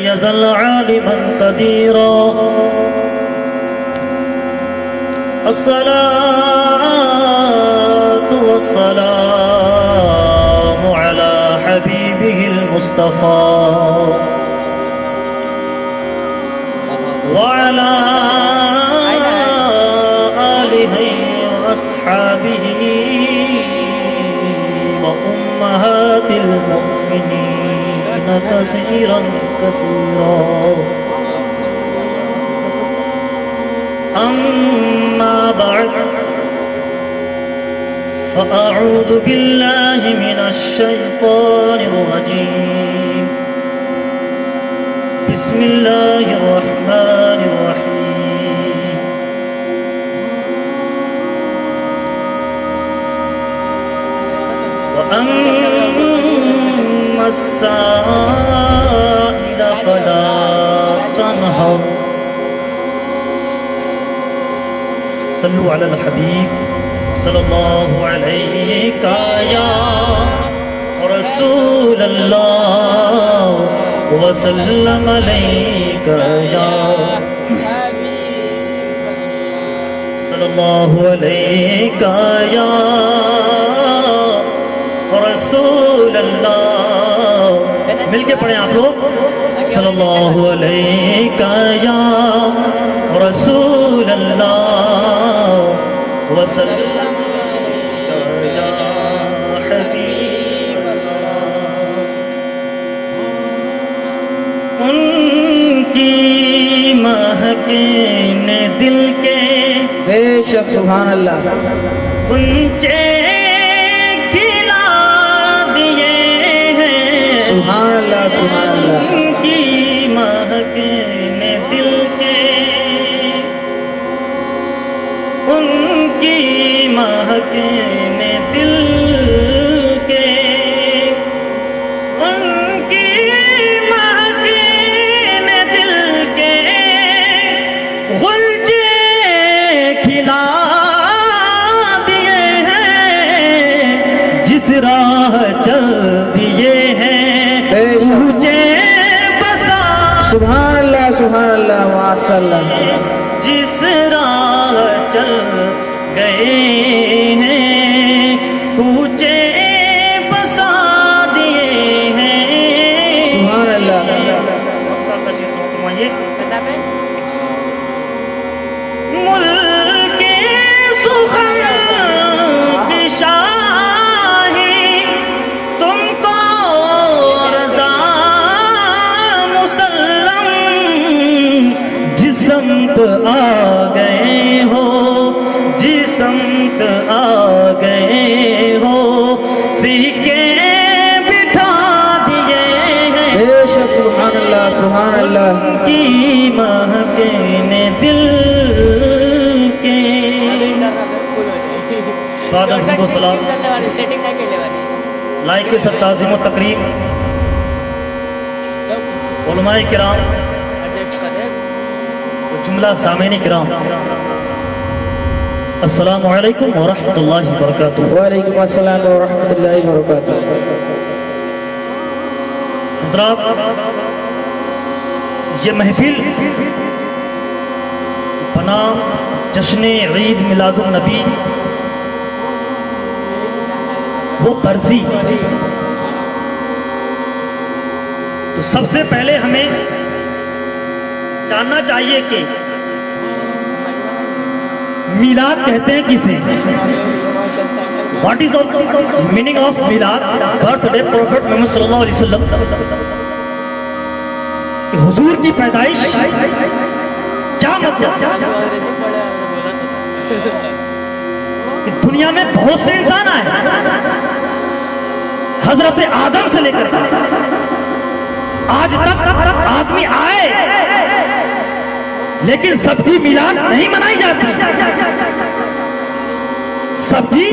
يزل عالما قديرا. الصلاة والسلام على حبيبه المصطفى وعلى آله وأصحابه وأمهات المؤمنين كثيرا كثيرا. أما بعد فأعوذ بالله من الشيطان الرجيم. بسم الله الرحمن الرحيم. وأما السائل فلا تنهر. صلوا على الحبيب صلی اللہ علیہ یا رسول اللہ وسلم علیک یا صلی اللہ علیہ یا رسول اللہ. مل کے پڑھیں آپ لوگ. صلی اللہ علیہ یا رسول اللہ وسلم یا حبیب اللہ. ان کی مہکیں نے دل کے بے شک سبحان اللہ غنچے کھلا دیے ہیں. سبحان اللہ سبحان اللہ. ان کی مہکیں نے دل کے ان کی مہکیں نے دل کے ان کی مہکیں نے دل کے غنچے کھلا دیے ہیں. جس راہ چل دیے ہیں مجھے بسا. سبحان اللہ سبحان اللہ واسلم. جس راہ چل گئے ہیں کوچے بسا دیے ہیں. سبحان اللہ. ملک سخن کی شاہی تم کو رضا مسلم. جس سمت آ گئے ہو جس سمت آ گئے ہو سیکھے بٹھا دیے ہیں. بے شک سبحان اللہ سبحان اللہ. کی مہکیں نے دل کے بعد کو سلام لائق کے ساتھ تعظیم و تقریب علماء کرام جملہ سامعین کرام السلام علیکم ورحمۃ اللہ وبرکاتہ. وعلیکم السلام ورحمۃ اللہ وبرکاتہ. حضرات یہ محفل بنام جشن عید میلاد النبی وہ برسی. تو سب سے پہلے ہمیں جاننا چاہیے کہ میلاد کہتے ہیں کسے. واٹ از میننگ آف میلاد برتھ ڈے پروفیٹ محمد صلی اللہ علیہ وسلم. حضور کی پیدائش کیا مطلب. دنیا میں بہت سے انسان آئے حضرت آدم سے لے کر آج تک آدمی آئے لیکن سب کی میلاد نہیں منائی جاتی. سب کی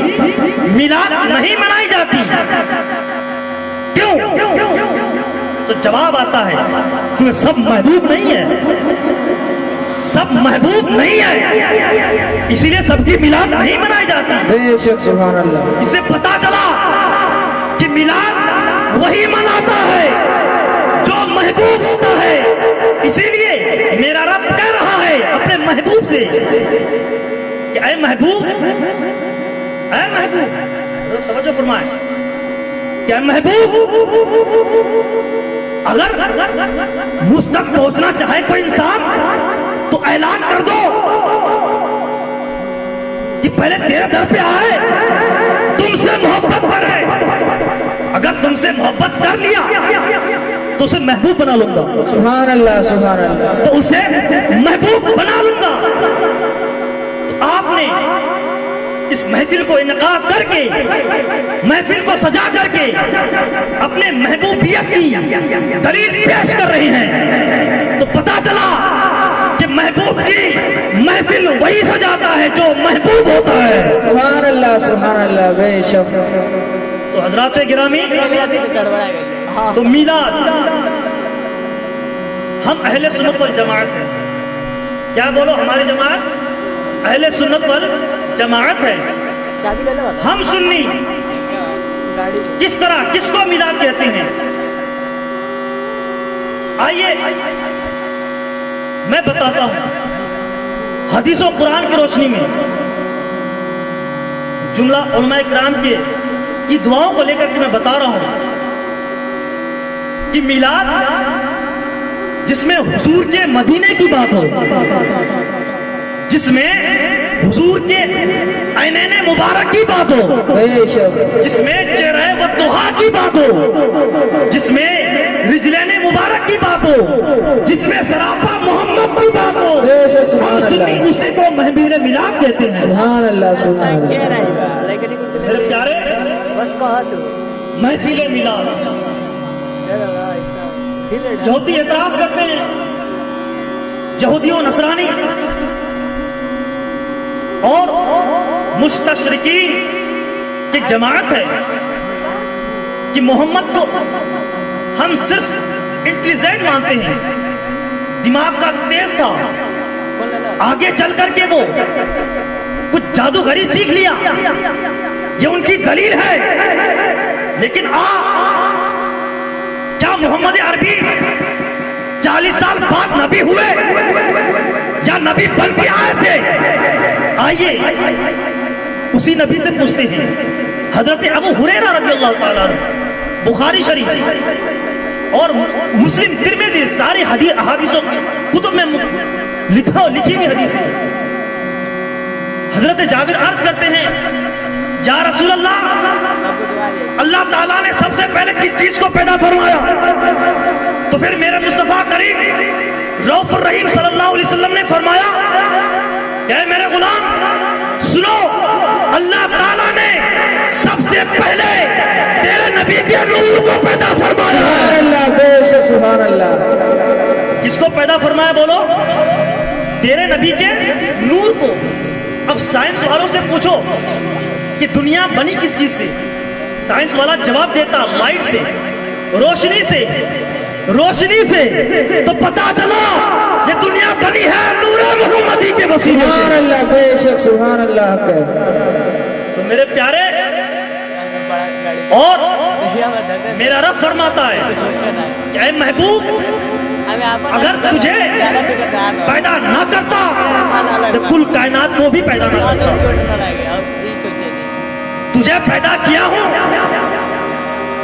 میلاد نہیں منائی جاتی. کیوں؟ تو جواب آتا ہے کہ سب محبوب نہیں ہے. سب محبوب نہیں ہے اسی لیے سب کی میلاد نہیں منائی جاتی. بے شک سبحان اللہ. اس سے پتا چلا کہ میلاد وہی مناتا ہے جو محبوب ہوتا ہے. کہ اے محبوب، اے محبوب، توجہ فرمائیں کہ اے محبوب، اگر مجھ تک پہنچنا چاہے کوئی انسان تو اعلان کر دو کہ پہلے تیرے در پہ آئے، تم سے محبت کرے، اگر تم سے محبت کر لیا تو اسے محبوب بنا لوں گا، سبحان اللہ سبحان اللہ، تو اسے محبوب بنا لوں گا۔ تو آپ نے اس محفل کو انعقاد کر کے، محفل کو سجا کر کے اپنے محبوبیت کی دلیل پیش کر رہے ہیں، تو پتا چلا کہ محبوب کی محفل وہی سجاتا ہے جو محبوب ہوتا ہے۔ سبحان اللہ بے شک۔ تو حضرات گرامی، تو میلاد، ہم اہل سنت والجماعت ہیں، کیا بولو، ہماری جماعت اہل سنت والجماعت ہے، ہم سنی کس طرح، کس کو میلاد کہتے ہیں؟ آئیے میں بتاتا ہوں، حدیث و قرآن کی روشنی میں جملہ علماء کرام کی دعاؤں کو لے کر کے میں بتا رہا ہوں کہ میلاد جس میں حضور کے مدینے کی بات ہو، جس میں حضور کے عینین مبارک کی بات ہو، جس میں چہرہ والضحیٰ کی بات ہو، جس میں رجلین مبارک کی بات ہو، جس میں سراپا محمد کی بات ہو، ہم سنی اسی کو محفل میلاد کہتے ہیں۔ سبحان اللہ سبحان اللہ۔ میرے پیارے، محفل میلاد، یہودی اعتراض کرتے ہیں، یہودی و نصرانی اور مستشرقین کی جماعت ہے کہ محمد کو ہم صرف انٹیلیجنٹ مانتے ہیں، دماغ کا تیز تھا، آگے چل کر کے وہ کچھ جادوگری سیکھ لیا، یہ ان کی دلیل ہے۔ لیکن کیا محمد عربی 40 سال بعد نبی ہوئے یا نبی بن کے آئے تھے؟ آئیے اسی نبی سے پوچھتے ہیں۔ حضرت ابو ہریرہ رضی اللہ تعالیٰ عنہ، بخاری شریف اور مسلم، ترمذی، ساری احادیثوں کتب میں لکھی ہوئی حدیث ہے۔ حضرت جابر عرض کرتے ہیں، یا رسول اللہ، اللہ تعالیٰ نے سب سے پہلے کس چیز کو پیدا فرمایا؟ تو پھر میرے مصطفیٰ کریم رؤوف الرحیم صلی اللہ علیہ وسلم نے فرمایا کہ اے میرے غلام سنو، اللہ تعالیٰ نے سب سے پہلے تیرے نبی کے نور کو پیدا فرمایا۔ سبحان اللہ بے شک، سبحان اللہ۔ کس کو پیدا فرمایا بولو؟ تیرے نبی کے نور کو۔ اب سائنس والوں سے پوچھو کہ دنیا بنی کس چیز سے؟ سائنس والا جواب دیتا لائٹ سے، روشنی سے، روشنی سے۔ تو پتا چلا یہ دنیا بنی ہے نور محمدی کے وسیلے سے۔ سبحان اللہ بے شک، سبحان اللہ۔ تو میرے پیارے، اور میرا رب فرماتا ہے کہ اے محبوب، اگر تجھے پیدا نہ کرتا تو کل کائنات کو بھی پیدا نہ کرتا۔ تجھے پیدا کیا ہوں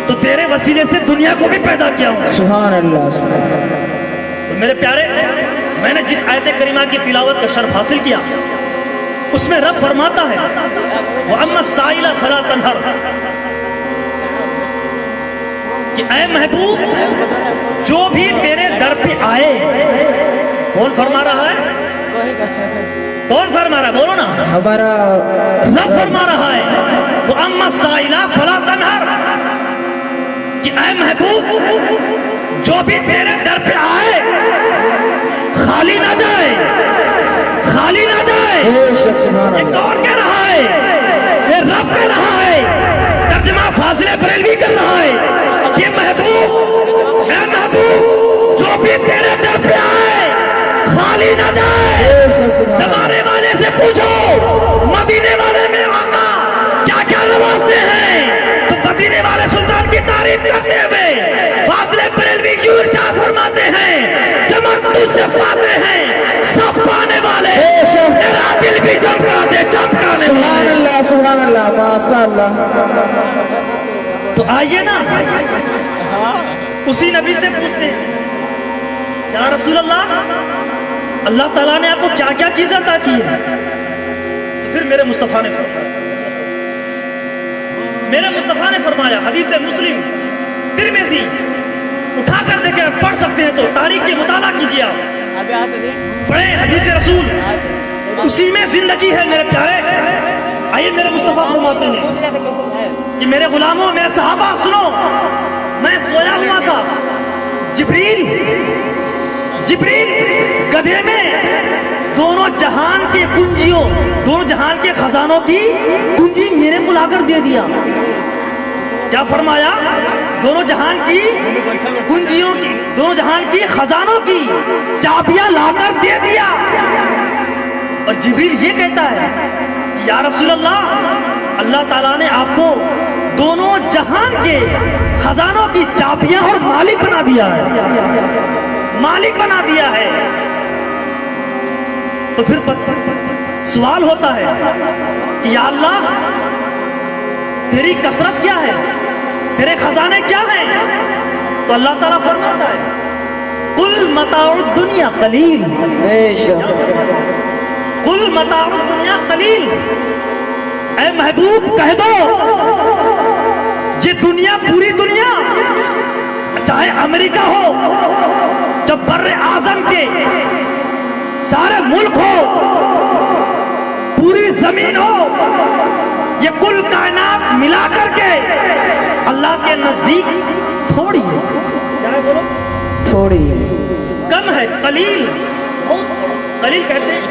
تو تیرے وسیلے سے دنیا کو بھی پیدا کیا ہوں۔ سبحان اللہ۔ تو میرے پیارے، میں نے جس آیت کریمہ کی تلاوت کا شرف حاصل کیا، اس میں رب فرماتا ہے وَأَمَّا السَّائِلَ فَلَا تَنْهَرْ، کہ اے محبوب، جو بھی تیرے در پہ آئے، کون فرما رہا ہے؟ کون فرما رہا ہے؟ بولو نا، ہمارا رب فرما رہا ہے وَأَمَّا السَّائِلَ فَلَا تَنْهَرْ، کہ اے محبوب، جو بھی تیرے در پہ آئے خالی نہ جائے، خالی نہ جائے۔ یہ کون کہہ رہا ہے؟ یہ رب کہہ رہا ہے، ترجمہ فاضل بریلوی کر رہا ہے۔ یہ محبوب، اے محبوب، جو بھی تیرے در پہ آئے خالی نہ جائے۔ زمانے والے سے پوچھو مدینے والے میں آقا کیا کیا نوازتے ہیں، تو مدینے والے سلطان کی تعریف کرتے ہوئے فاضل بریلوی کیوں ارشاد فرماتے ہیں، چمک تجھ سے پاتے ہیں سب پانے والے، تیرا دل بھی چمکا دے چمکانے والے۔ سبحان اللہ ماشاء اللہ۔ تو آئیے نا اسی نبی سے پوچھتے ہیں یا رسول اللہ، اللہ تعالیٰ نے آپ کو کیا کیا چیزیں عطا کی ہے؟ تو پھر میرے مصطفیٰ نے فرمایا حدیث مسلم ترمذی اٹھا کر دیکھیں، پڑھ سکتے ہیں تو تاریخ کے مطالعہ کیجیے آپ، پڑھیں حدیث رسول، اسی میں زندگی ہے میرے پیارے۔ آئیے میرے مصطفیٰ فرماتے ہیں کہ میرے غلاموں، میرے صحابہ سنو، میں سویا ہوا تھا، جبریل گدھے میں دونوں جہان کے کنجیوں، دونوں جہان کے خزانوں کی کنجی میرے کو لا کر دے دیا۔ کیا فرمایا؟ دونوں جہان کی کنجیوں کی، دونوں جہان کی خزانوں کی چابیاں لا کر دے دیا۔ اور جبریل یہ کہتا ہے یا رسول اللہ، اللہ تعالیٰ نے آپ کو دونوں جہان کے خزانوں کی چابیاں اور مالک بنا دیا ہے۔ تو پھر سوال ہوتا ہے کہ یا اللہ تیری کثرت کیا ہے، تیرے خزانے کیا ہیں؟ تو اللہ تعالیٰ فرماتا ہے قل متاع الدنیا قلیل، قل متاع الدنیا قلیل، اے محبوب کہہ دو یہ دنیا، پوری دنیا، چاہے امریکہ ہو، جب بر اعظم کے سارے ملک ہو، پوری زمین ہو، یہ کل کائنات ملا کر کے اللہ کے نزدیک تھوڑی ہے۔ کیا ہے بولو؟ تھوڑی کم ہے، قلیل، بہت تھوڑا۔ قلیل کہتے ہیں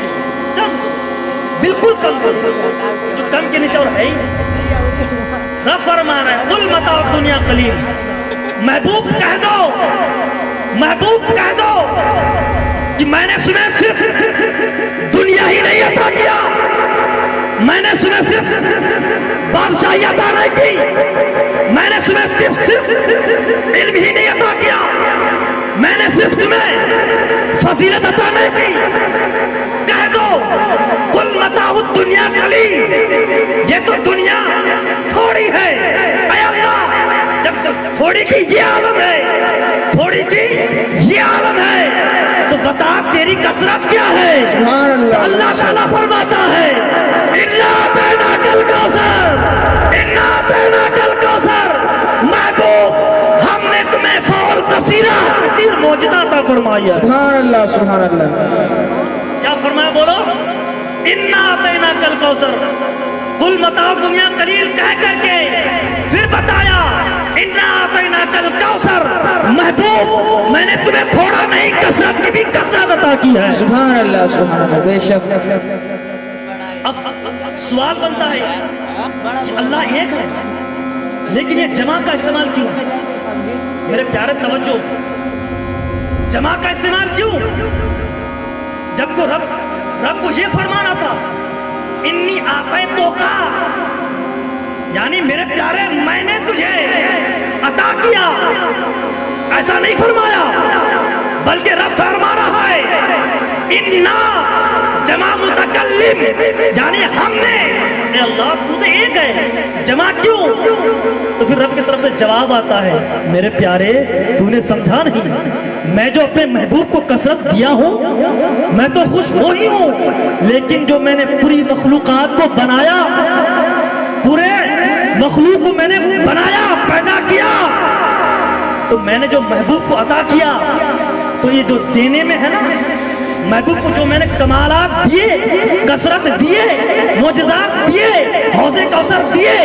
چند، بالکل کم، جو کم کے نیچے اور ہے ہی رب فرمانا ہے قل متاع الدنیا قلیل، محبوب کہہ دو کہ میں نے تمہیں صرف دنیا ہی نہیں عطا کیا، میں نے تمہیں صرف بادشاہی عطا نہیں کی، میں نے تمہیں صرف علم ہی نہیں عطا کیا، میں نے صرف تمہیں فضیلت عطا نہیں کی۔ کہہ دو قل متاع الدنیا قلیل، یہ تو دنیا تھوڑی ہے۔ اے اللہ، جب تھوڑی کی یہ عالم ہے، تھوڑی کی یہ عالم ہے، تو بتا تیری کثرت کیا ہے؟ اللہ تعالیٰ فرماتا ہے اِنَّا أَعْطَيْنَاكَ الْكَوْثَرَ، اِنَّا أَعْطَيْنَاكَ الْكَوْثَرَ، محبوب ہم نے تمہیں فول کثیر معجزہ عطا فرمایا۔ سبحان اللہ سبحان اللہ۔ کیا فرمایا بولو؟ اِنَّا أَعْطَيْنَاكَ الْكَوْثَرَ، قل متاع الدنیا قلیل کہہ کر کے پھر بتایا اِنَّا أَعْطَيْنَاكَ الْكَوْثَرَ، محبوب میں نے تمہیں تھوڑا نہیں کثرت کی بھی کثرت عطا کی ہے۔ سبحان اللہ بے شک۔ اب سوال بنتا ہے کہ اللہ ایک ہے لیکن یہ جمع کا استعمال کیوں؟ میرے پیارے توجہ، جمع کا استعمال کیوں؟ جب کو رب کو یہ فرمانا تھا انی اعطیتک، یعنی میرے پیارے میں نے تجھے عطا کیا، ایسا نہیں فرمایا، بلکہ رب فرما رہا ہے انا جمع متکلم، یعنی ہم نے، اے اللہ تو تو ایک ہے، جمع کیوں؟ تو پھر رب کی طرف سے جواب آتا ہے میرے پیارے تو نے سمجھا نہیں، میں جو اپنے محبوب کو کثرت دیا ہوں میں تو خوش وہی ہوں، لیکن جو میں نے پوری مخلوقات کو بنایا، پورے مخلوق کو میں نے بنایا، پیدا کیا، تو میں نے جو محبوب کو عطا کیا، تو یہ جو دینے میں ہے نا، محبوب کو جو میں نے کمالات دیے، کثرت دیے، معجزات دیے، حوض کوثر دیے،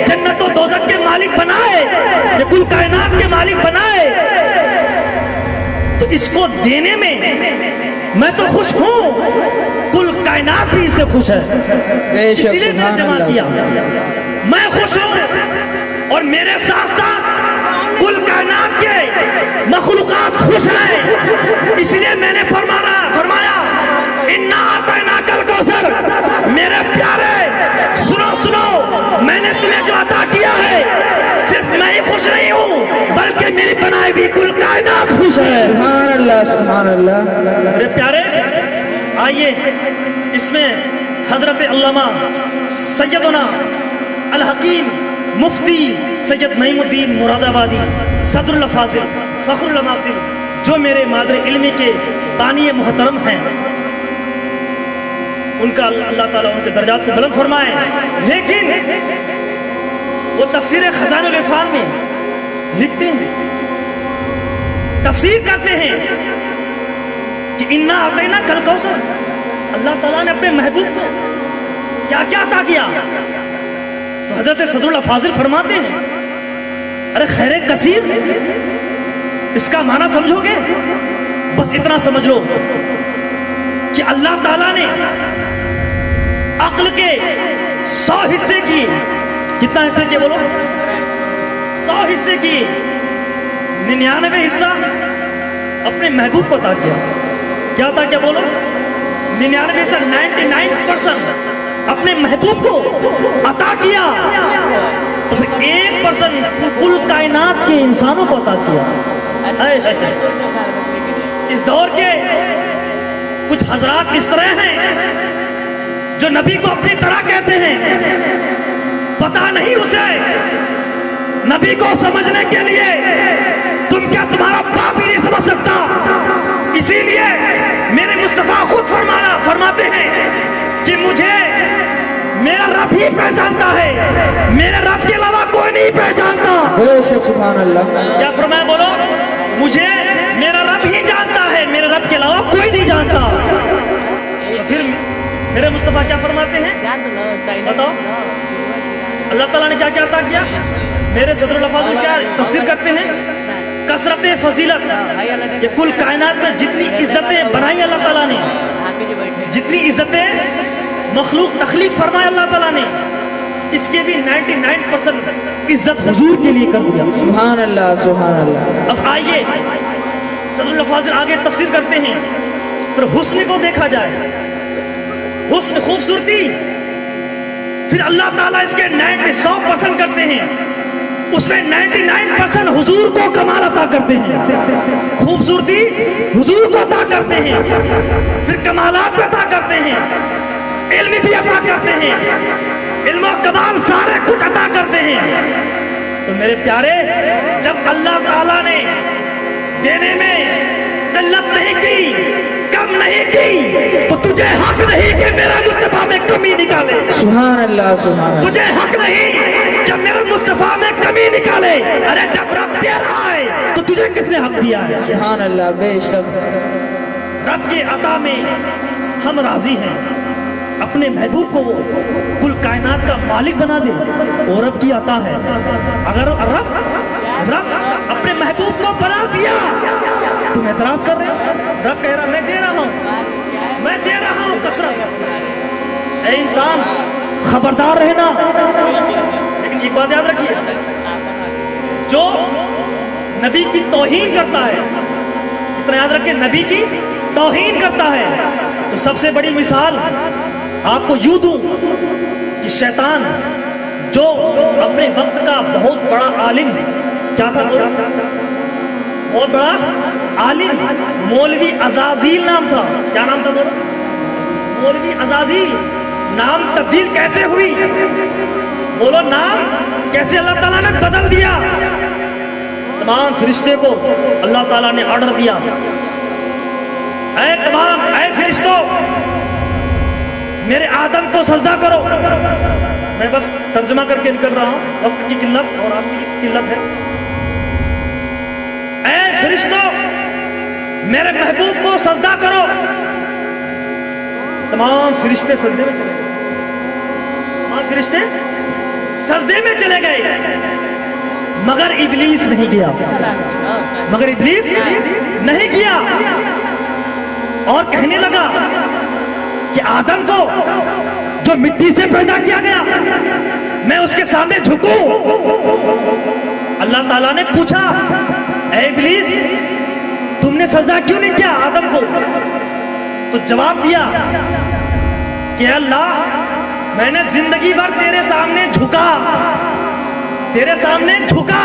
جنت و دوزخ کے مالک بنائے، یہ کل کائنات کے مالک بنائے، تو اس کو دینے میں میں تو خوش ہوں، کل کائنات بھی اس سے خوش ہے، اس لیے میں نے جمع کیا، میں خوش ہوں اور میرے ساتھ ساتھ کل کائنات کے مخلوقات خوش ہیں، اس لیے میں نے فرمایا اِنَّا أَعْطَيْنَاكَ الْكَوْثَرَ، میرے پیارے سنو، میں نے تمہیں جو عطا کیا ہے صرف میں ہی خوش نہیں ہوں بلکہ میری بنائی بھی کل کائنات خوش ہے۔ سبحان اللہ میرے پیارے آئیے اس میں حضرت علامہ سیدنا الحکیم مفتی سید نعیم الدین مراد آبادی صدر الفاضل فخر الاماثل جو میرے مادر علمی کے بانی محترم ہیں، ان کا اللہ تعالیٰ ان کے درجات کو بلند فرمائے. لیکن وہ تفسیر خزائن العرفان میں لکھتے ہیں، تفسیر کرتے ہیں کہ انا اعطینا کل کوثر، اللہ تعالیٰ نے اپنے محبوب کو کیا کیا عطا کیا. تو حضرت صدر الفاضل فرماتے ہیں ارے خیر کثیر، اس کا معنی سمجھو گے؟ بس اتنا سمجھ لو کہ اللہ تعالیٰ نے عقل کے 100 حصے کی، کتنا حصے کیے بولو؟ 100 حصے کی 99 حصہ اپنے محبوب کو عطا کیا. کیا عطا کیا بولو؟ 99 حصہ 99% اپنے محبوب کو عطا کیا. تو پھر 1% کل کائنات کے انسانوں کو عطا کیا. اس دور کے کچھ حضرات اس طرح ہیں جو نبی کو اپنی طرح کہتے ہیں، پتا نہیں اسے نبی کو سمجھنے کے لیے تم کیا تمہارا باپ ہی نہیں سمجھ سکتا. اسی لیے میرے مصطفیٰ خود فرماتے ہیں کہ مجھے میرا رب ہی پہچانتا ہے، میرے رب کے علاوہ کوئی نہیں پہچانتا. بے شک سبحان اللہ. کیا فرمایا بولو؟ مجھے میرا رب ہی جانتا ہے، میرے رب کے علاوہ کوئی نہیں جانتا. پھر میرے مصطفیٰ کیا فرماتے ہیں بتاؤ؟ اللہ تعالیٰ نے کیا کیا عطا کیا؟ میرے صدر الفاضل کیا تفسیر کرتے ہیں؟ کثرت فضیلت. یہ کل کائنات میں جتنی عزتیں بنائی اللہ تعالیٰ نے، جتنی عزتیں مخلوق تخلیق فرمائے اللہ تعالیٰ نے، اس کے بھی 99% عزت حضور کے لیے کر دیا. سبحان اللہ سبحان اللہ. اب آئیے صدر الفاضل آگے تفسیر کرتے ہیں، پھر حسن کو دیکھا جائے، حسن خوبصورتی، پھر اللہ تعالیٰ اس کے 100% کرتے ہیں، اس میں 99% حضور کو کمال عطا کرتے ہیں. خوبصورتی حضور کو عطا کرتے ہیں، پھر کمالات بھی عطا کرتے ہیں، علم بھی عطا کرتے ہیں، علم و کمال سارے کچھ عطا کرتے ہیں. تو میرے پیارے، جب اللہ تعالیٰ نے دینے میں قلت نہیں کی، کم نہیں کی، تو تجھے حق نہیں کہ میرا مصطفیٰ میں کمی نکالے. سبحان اللہ سبحان اللہ. تجھے حق نہیں کہ میرے مصطفیٰ میں کمی نکالے. ارے جب رب دے رہا ہے تو تجھے کس نے حق دیا ہے؟ سبحان اللہ. بے شک رب کے عطا میں ہم راضی ہیں. اپنے محبوب کو وہ کل کائنات کا مالک بنا دے، وہ رب کی عطا ہے. اگر رب اپنے محبوب کو بنا دیا، تم اعتراض کر رہے ہو؟ رب کہہ رہا میں دے رہا ہوں، میں دے رہا ہوں کثرت. اے انسان خبردار رہنا. لیکن ایک بات یاد رکھیے، جو نبی کی توہین کرتا ہے، اتنا یاد رکھیں، نبی کی توہین کرتا ہے، تو سب سے بڑی مثال آپ کو یوں دوں کہ شیطان جو اپنے وقت کا بہت بڑا عالم، کیا تھا بہت بڑا عالم، مولوی عزازیل نام تھا. کیا نام تھا بولو؟ مولوی عزازیل. نام تبدیل کیسے ہوئی؟ بولو نام کیسے اللہ تعالیٰ نے بدل دیا؟ تمام فرشتے کو اللہ تعالیٰ نے آرڈر دیا، اے فرشتوں، میرے آدم کو سجدہ کرو. میں بس ترجمہ کر کے نکل رہا ہوں، وقت کی قلت اور آپ کی قلت ہے. اے فرشتوں، میرے محبوب کو سجدہ کرو. تمام فرشتے سجدے میں چلے گئے. تمام فرشتے سجدے میں چلے گئے، مگر ابلیس نہیں گیا. مگر ابلیس نہیں گیا، اور کہنے لگا کہ آدم کو جو مٹی سے پیدا کیا گیا، میں اس کے سامنے جھکوں. اللہ تعالیٰ نے پوچھا اے ابلیس، تم نے سجدہ کیوں نہیں کیا آدم کو؟ تو جواب دیا کہ اللہ، میں نے زندگی بھر تیرے سامنے جھکا، تیرے سامنے جھکا،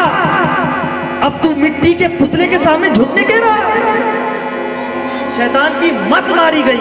اب تو مٹی کے پتلے کے سامنے جھکنے کہہ رہا. شیطان کی مت ماری گئی.